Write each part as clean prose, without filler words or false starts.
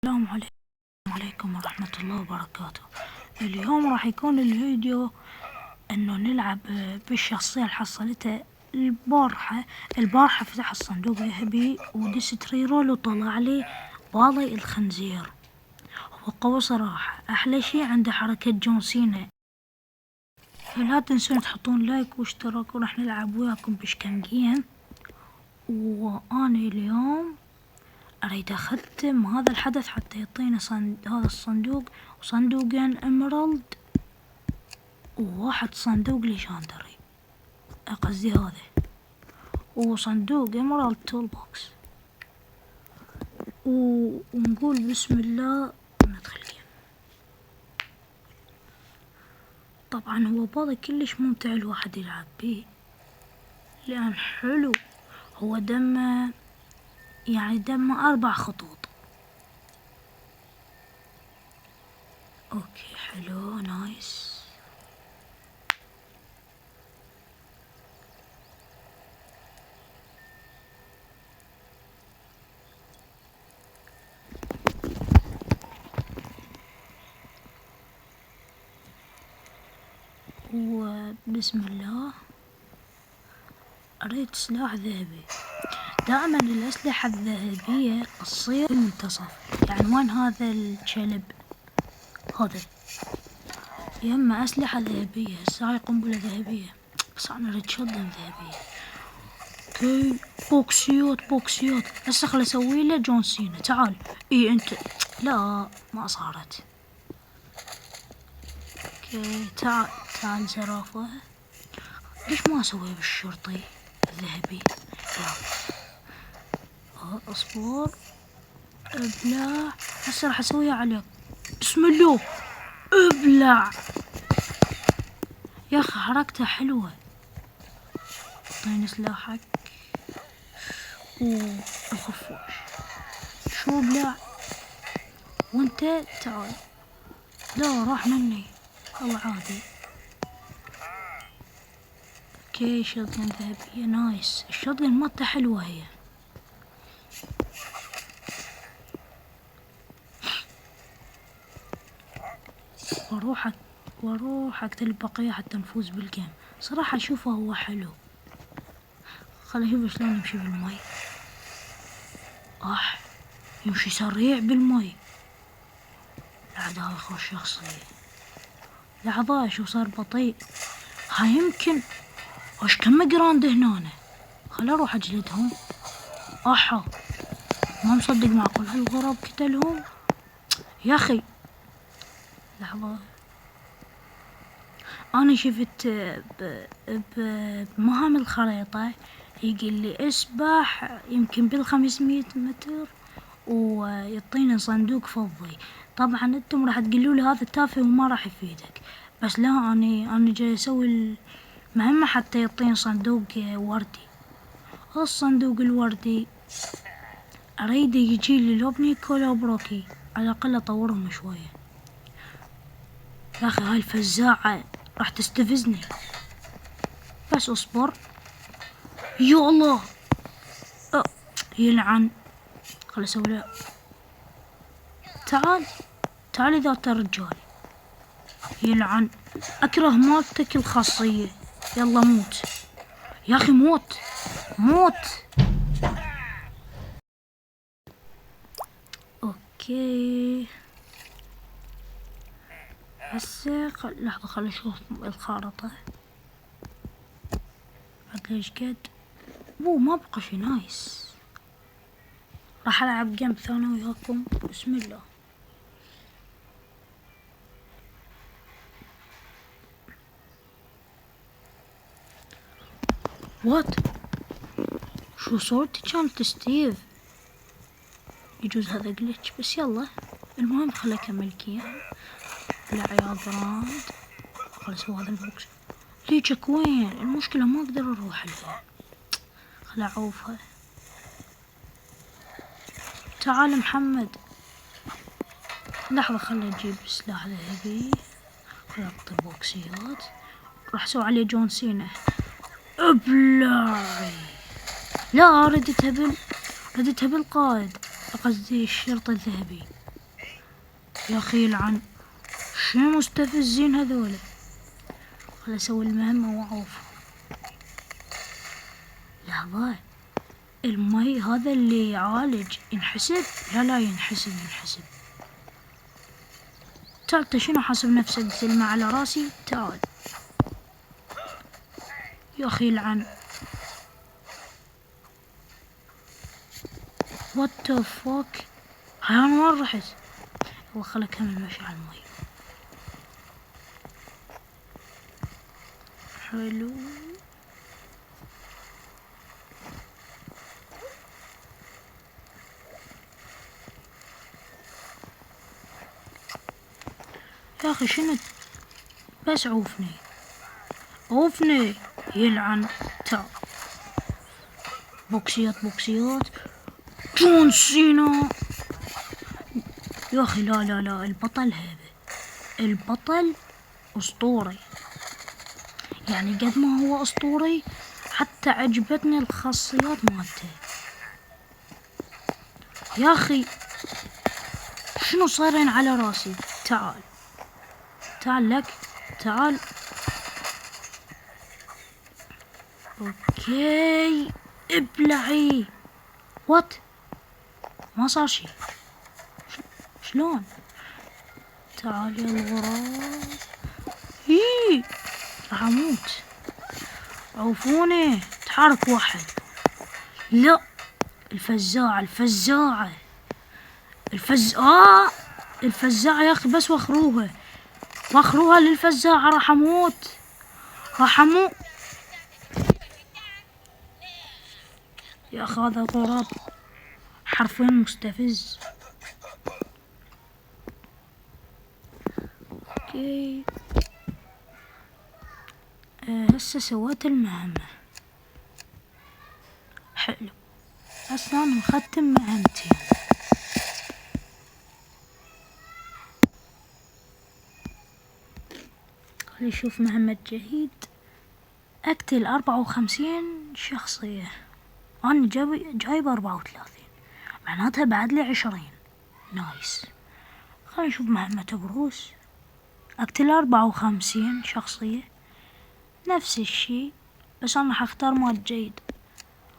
السلام عليكم ورحمة الله وبركاته. اليوم راح يكون الفيديو انه نلعب بالشخصية اللي حصلتها البارحة فتح الصندوق ذهبي ودست ريرول وطلع لي باضي الخنزير. هو قوي صراحة، احلى شي عنده حركة جون سينا. فلا تنسون تحطون لايك واشتراك وراح نلعب وياكم بشكم جيم. وانا اليوم أريد أختم هذا الحدث حتى يعطينا هذا الصندوق وصندوقين إمرالد وواحد صندوق ليجندري، قصدي هذا وصندوق إمرالد تول بوكس. ونقول بسم الله وندخل جيم. طبعا هو باضي كلش ممتع الواحد يلعب بيه لأن حلو. هو دمه 4 خطوط. اوكي حلو نايس. وبسم الله أريد سلاح ذهبي. دائما الأسلحة الذهبية تصير في المنتصف، يعني وين هذا الكلب هذا يما أسلحة ذهبية. هسه هاي قنبلة ذهبية بس أنا أريد شوتجن ذهبية. اوكي بوكسيات هسه خل أسوي له جون سينا. تعال انت لا ما صارت. اوكي تعال زرافة. ليش ما أسوي بالشرطي الذهبي؟ اصبر ابلع. هسه راح اسويها عليك. بسم الله ابلع يا اخي، حركتها حلوة. اعطيني سلاحك والخفاش. شو ابلع وانت تعال. لا راح مني والله عادي. اوكي شوتجن ذهبية نايس. الشوتجن مالته حلوة هي. واروح اقتل البقية حتى نفوز بالجيم. صراحة اشوفه هو حلو. خلي اشوف شلون يمشي بالمي. يمشي سريع بالمي. لحظة هاي خوش شخصية. لحظة شو صار بطيء. هاي يمكن وش كم جراند هنا. خل اروح اجلدهم. ما مصدق معقول هالغراب قتلهم يا اخي. لحظة انا شفت بمهام الخريطة يقول لي اسبح يمكن بال500 متر ويعطينا صندوق فضي. طبعا انتم راح تقولوا لي هذا تافه وما راح يفيدك، بس لا انا جاي اسوي المهمة حتى يعطيني صندوق وردي. الصندوق الوردي اريد يجي لي لوبني كولا بروكي على الاقل اطورهم شوية. يا اخي هاي الفزاعة راح تستفزني. بس اصبر. يا الله يلعن. خل اسوي له. تعال ذات الرجال. يلعن. اكره مالتك الخاصية. يلا موت يا اخي موت. اوكي هسه لحظة خل اشوف الخارطة. عاد ايش قد ما بقى شي نايس. راح العب جيم ثاني وياكم. بسم الله. وات شو صورتي كانت ستيف. يجوز هذا جلتش بس يلا. المهم خلي اكمل جيم. لا يا براند خل اسوي هذا البوكس. ليجك وين؟ المشكلة ما اقدر اروح لها. خل اعوفها. تعال محمد. لحظة خل اجيب سلاح ذهبي. خل اقطع بوكسيات. راح اسوي عليه جون سينا. ابلعي. لا ردتها بالقائد، قصدي الشرطي الذهبي. يا اخي يلعن، شنو مستفزين هذولا. خل اسوي المهمة واعوف. لحظة، المي هذا اللي يعالج ينحسب؟ لا ينحسب. تعال انت شنو حاسب نفسك تلمع على راسي؟ تعال يا اخي يلعن. وات ذا فوك، هاي انا وين رحت؟ والله خل اكمل مشي على المي. حلو. يا اخي شنو، بس عوفني يلعن. تعال بوكسيات جون سينا. يا اخي لا البطل هذا، البطل اسطوري، يعني قد ما هو اسطوري حتى عجبتني الخاصيات مالته. يا اخي شنو صايرين على راسي؟ تعال لك، تعال. اوكي ابلعي. وات، ما صار شي. شلون؟ تعال يا الغراب. راح اموت. عوفوني، تحرك واحد. لا، الفزاعة الفزاعة يا اخي، بس وخروها للفزاعة. راح اموت. يا اخي هذا غراب حرفيا مستفز. اوكي هسه سويت المهمة. حلو، هسه انا مختم مهمتي. خلي نشوف مهمة جديد. اقتل 54 شخصية. انا جايب 34، معناتها بعد لي 20. نايس. خلينا نشوف مهمة بروس. اقتل 54 شخصية، نفس الشي، بس انا حختار مود جيد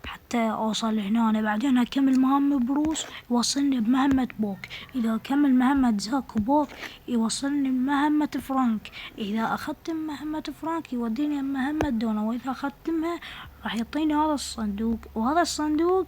حتى اوصل هنا. أنا بعدين هكمل مهمة بروس يوصلني بمهمة بوك، اذا كمل مهمة زاك وبوك يوصلني بمهمة فرانك، اذا اختم مهمة فرانك يوديني بمهمة دونا، واذا اختمها راح يعطيني هذا الصندوق، وهذا الصندوق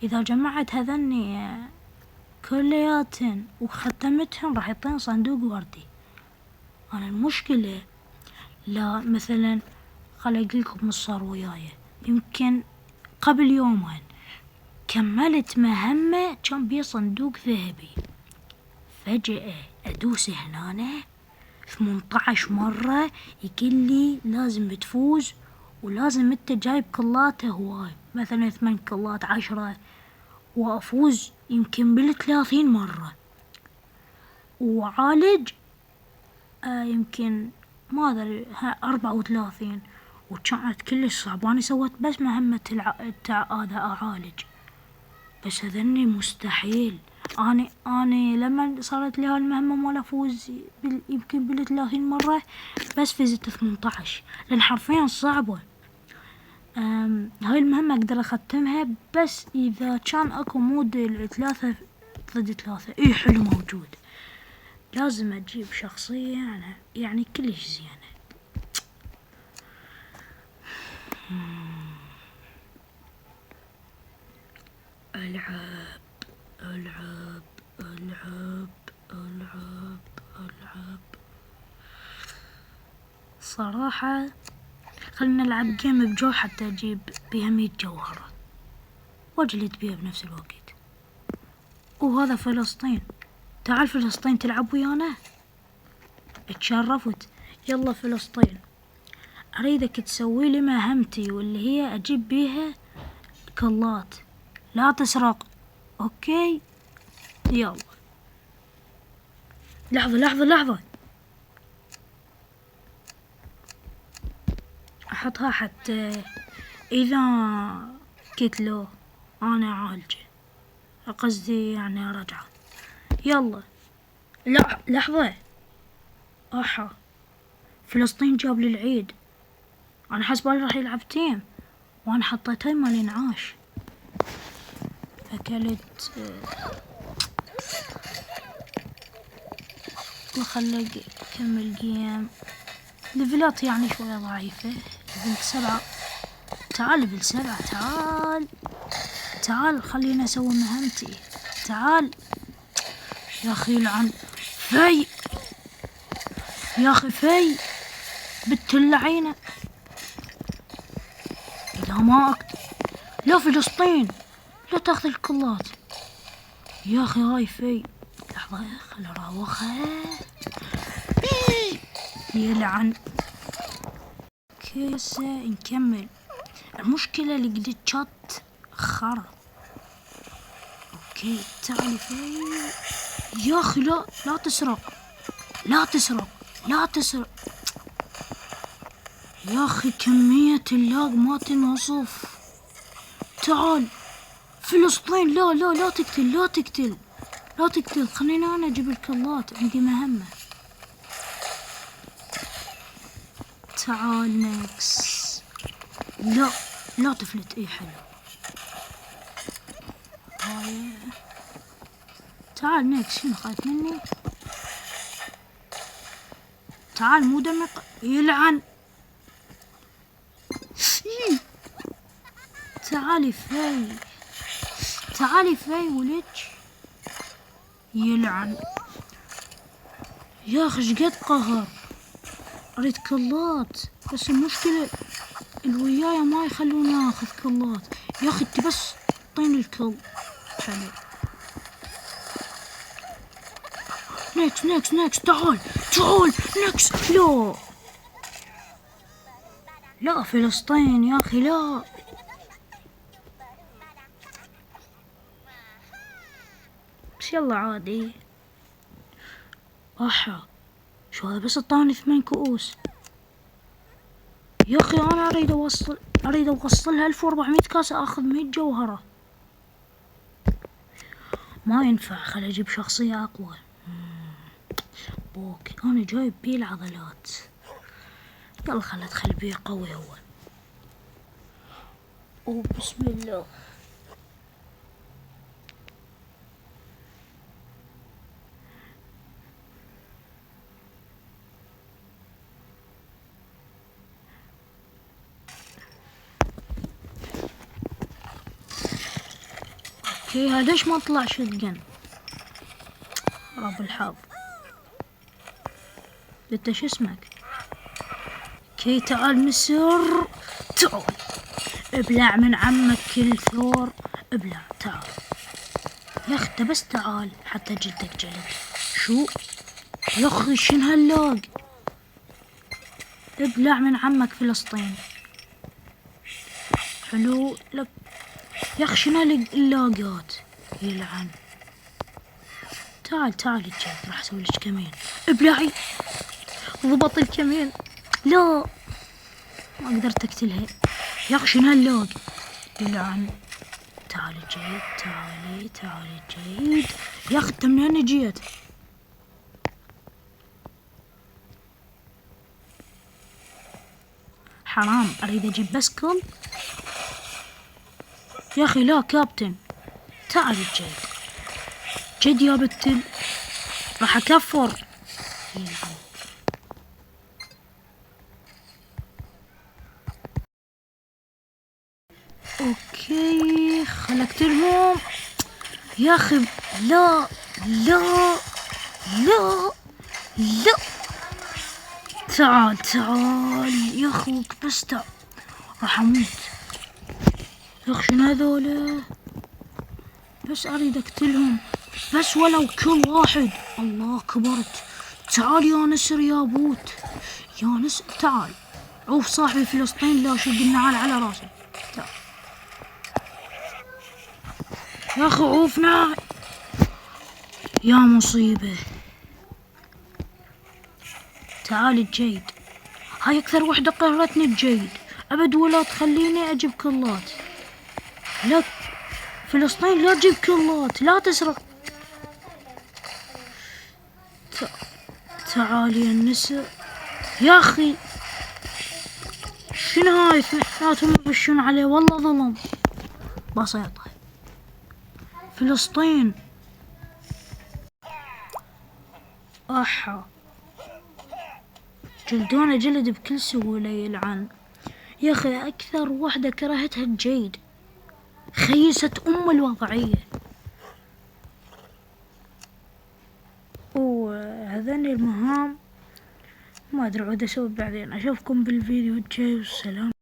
اذا جمعت هذني كلياتن وختمتهم راح يعطيني صندوق وردي. انا المشكلة لا مثلا خل اقولكم ايش صار وياي. يمكن قبل يومين كملت مهمة كان بيه صندوق ذهبي، فجأة ادوس هنا 18 مرة يقلي لازم تفوز، ولازم انت جايب كلاته هواي، مثلا 8 كلات 10، وافوز يمكن بال30 مرة، وعالج يمكن ما ادري 34، وكانت كلش صعبة. انا سويت بس مهمة هذا اعالج، بس هذني مستحيل. اني لما صارت لي هالمهمة مال افوز يمكن بال30 مرة، بس فزت 18، لان حرفيا صعبة. هاي المهمة اقدر اختمها بس اذا كان اكو مود 3 ضد 3. حلو موجود. لازم اجيب شخصية يعني كلش زينة. العب صراحة. خلنا نلعب جيم بجو حتى اجيب بيها 100 جوهرة واجلد بيها بنفس الوقت. وهذا فلسطين، تعال فلسطين تلعب ويانا. اتشرفت. يلا فلسطين، اريدك تسوي لي مهمتي واللي هي اجيب بيها كلات، لا تسرق. اوكي يلا. لحظة احطها حتى اذا قتلوه انا اعالجه، قصدي يعني ارجعه. يلا لا لحظة، فلسطين جاب لي العيد. انا حسبالي راح يلعب تيم وانا حطيت مال انعاش. اكلت وخلق كمل جيم. ليفلات يعني شوية ضعيفة. ليفل 7. تعال ليفل 7. تعال خلينا اسوي مهمتي. تعال يا اخي لعن في. يا اخي في بنت اللعينة. اذا ما لا فلسطين لا تاخذ الكلات يا اخي. هاي في لحظة خل اراوغها. يلعن. كيسة نكمل. المشكلة اللي قد تشات خرا. اوكي تعالي في. يا اخي لا تسرق. يا اخي كمية اللاغ ما تنوصف. تعال فلسطين. لا تقتل. خليني انا اجيب الكلات، عندي مهمة. تعال نكس. لا تفلت. اي حلو. هاي تعال نكس. شنو خايف مني؟ تعال مو دمق. يلعن. تعالي في ولج. يلعن. يا اخي شقد قهر. اريد كلات بس المشكلة الوياية ما يخلونا ناخذ كلات. يا اخي انت بس اعطيني الكل. حلو. نكس. تعال نكس. لا فلسطين يا اخي لا. بس يلا عادي. شو هذا بس اعطاني 8 كؤوس. يا اخي انا اريد اوصلها 1400 كاسة اخذ 100 جوهرة. ما ينفع. خل اجيب شخصية اقوى. بوك انا جايب بيه العضلات. يلا خل ادخل بيه قوي هو. بسم الله. اوكي هذا ليش ما طلع شotgun؟ رب الحظ. انت شو اسمك؟ اوكي تعال نسر. تعال ابلع من عمك كل ثور. ابلع تعال يا اخي. بس تعال حتى جلدك جلد. شو يا اخي شن هاللاق؟ ابلع من عمك فلسطين. حلو لك يا اخي. شنو اللاقات؟ يلعن. تعال الجلد. راح اسوي لك كمين. ابلعي. ضبط الكمين. لا ما قدرت اقتلها يا اخي. شنو هاللاق؟ يلعن. تعالي جيد. تعالي جيد. يا اخي انت منين جيت؟ حرام. اريد اجيب بس كل. يا اخي لا كابتن. تعالي جيد يا بتل. راح اكفر. اوكي خل اقتلهم. يا اخي لا تعال يا اخوك. بس تعال. راح اموت يا اخي. شنو هذولا؟ بس اريد اقتلهم بس ولو كل واحد. الله كبرت. تعال يا نسر يا بوت. يا نسر تعال. عوف صاحبي فلسطين. لا شق النعال على راسي. تعال يا اخي عوفنا. يا مصيبة. تعال الجيد. هاي اكثر وحدة قهرتني الجيد. ابد ولا تخليني اجيب كلات. لا فلسطين لا تجيب كلات. لا تسرق. تعالي يا النساء. يا أخي شنو هاي؟ اثنيناتهم يبشون عليه، والله ظلم. بسيطة. فلسطين. أحا جلدونه جلد بكل سهولة يلعن. يا أخي أكثر وحدة كرهتها الجيد، خيسة الوضعية. وهذني المهام ما أدري عود أسوي بعدين. أشوفكم بالفيديو الجاي والسلام.